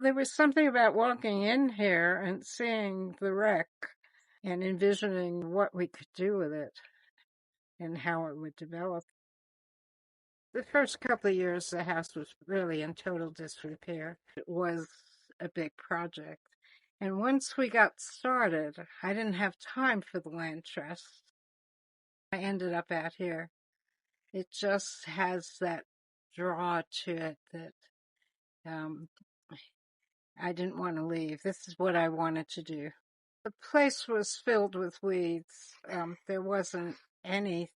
There was something about walking in here and seeing the wreck and envisioning what we could do with it and how it would develop. The first couple of years, the house was really in total disrepair. It was a big project. And once we got started, I didn't have time for the land trust. I ended up out here. It just has that draw to it that um, I didn't want to leave. This is what I wanted to do. The place was filled with weeds. There wasn't any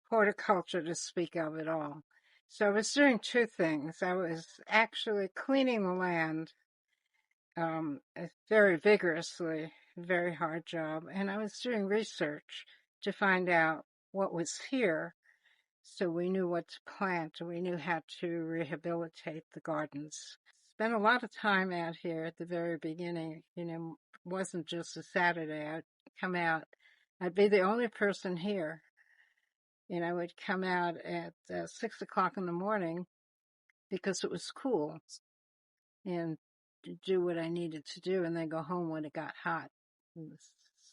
horticulture to speak of at all. So I was doing two things. I was actually cleaning the land very vigorously, very hard job, and I was doing research to find out what was here so we knew what to plant and we knew how to rehabilitate the gardens. Spent a lot of time out here at the very beginning. It wasn't just a Saturday. I'd come out. I'd be the only person here. I would come out at 6 o'clock in the morning because it was cool and do what I needed to do and then go home when it got hot in the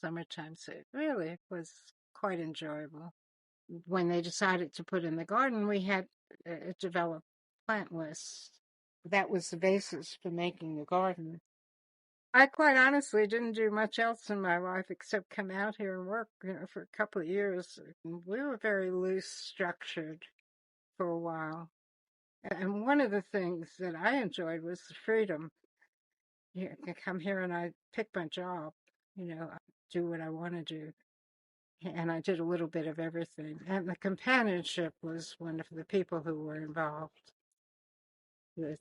summertime. So it really was quite enjoyable. When they decided to put in the garden, we had developed plant lists. That was the basis for making the garden. I quite honestly didn't do much else in my life except come out here and work, for a couple of years. We were very loose structured for a while. And one of the things that I enjoyed was the freedom. I come here and I pick my job, I do what I want to do. And I did a little bit of everything. And the companionship was wonderful, the people who were involved. It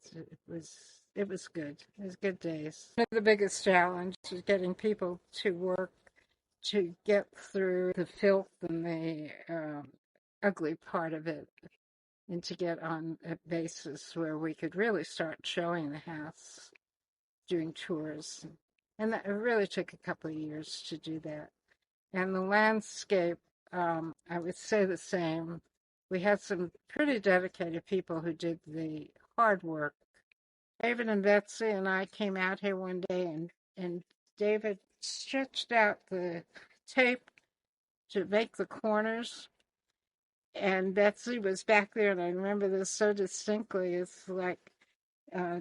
was good. It was good days. One of the biggest challenges was getting people to work to get through the filth and the ugly part of it, and to get on a basis where we could really start showing the house, doing tours. And that it really took a couple of years to do that. And the landscape, I would say the same. We had some pretty dedicated people who did the hard work. David and Betsy and I came out here one day, and David stretched out the tape to make the corners. And Betsy was back there, and I remember this so distinctly. It's like uh,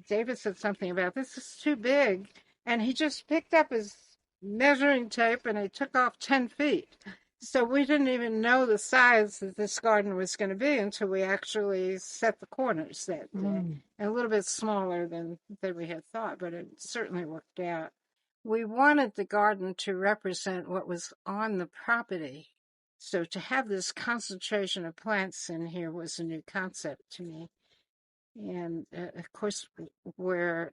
David said something about this is too big, and he just picked up his measuring tape and he took off 10 feet. So we didn't even know the size that this garden was going to be until we actually set the corners that day. And a little bit smaller than we had thought, but it certainly worked out. We wanted the garden to represent what was on the property. So to have this concentration of plants in here was a new concept to me. And of course, we're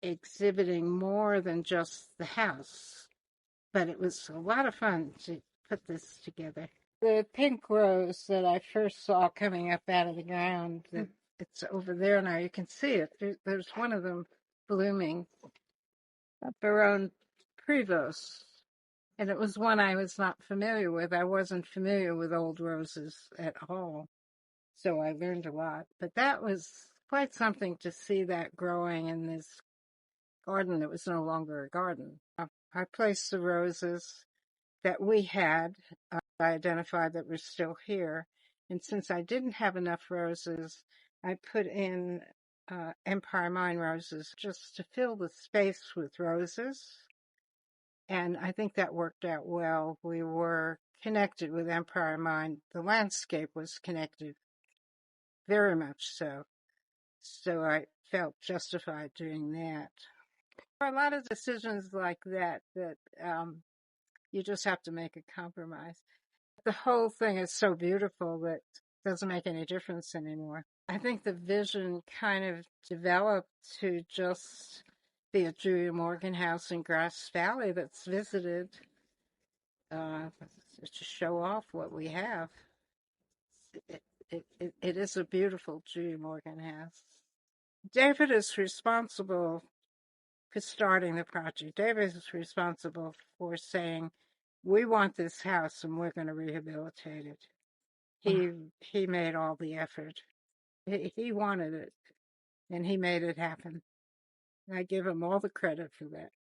exhibiting more than just the house, but it was a lot of fun to put this together. The pink rose that I first saw coming up out of the ground, it's over there now. You can see it. There's one of them blooming, Baron Prevost. And it was one I was not familiar with. I wasn't familiar with old roses at all. So I learned a lot. But that was quite something to see that growing in this garden that was no longer a garden. I placed the roses that we had, I identified that were still here. And since I didn't have enough roses, I put in Empire Mine roses just to fill the space with roses. And I think that worked out well. We were connected with Empire Mine. The landscape was connected, very much so. So I felt justified doing that. There are a lot of decisions like that you just have to make a compromise. The whole thing is so beautiful that it doesn't make any difference anymore. I think the vision kind of developed to just be a Julia Morgan house in Grass Valley that's visited to show off what we have. It is a beautiful Julia Morgan house. David is responsible for starting the project. David is responsible for saying, we want this house and we're going to rehabilitate it. He made all the effort. He wanted it and he made it happen. I give him all the credit for that.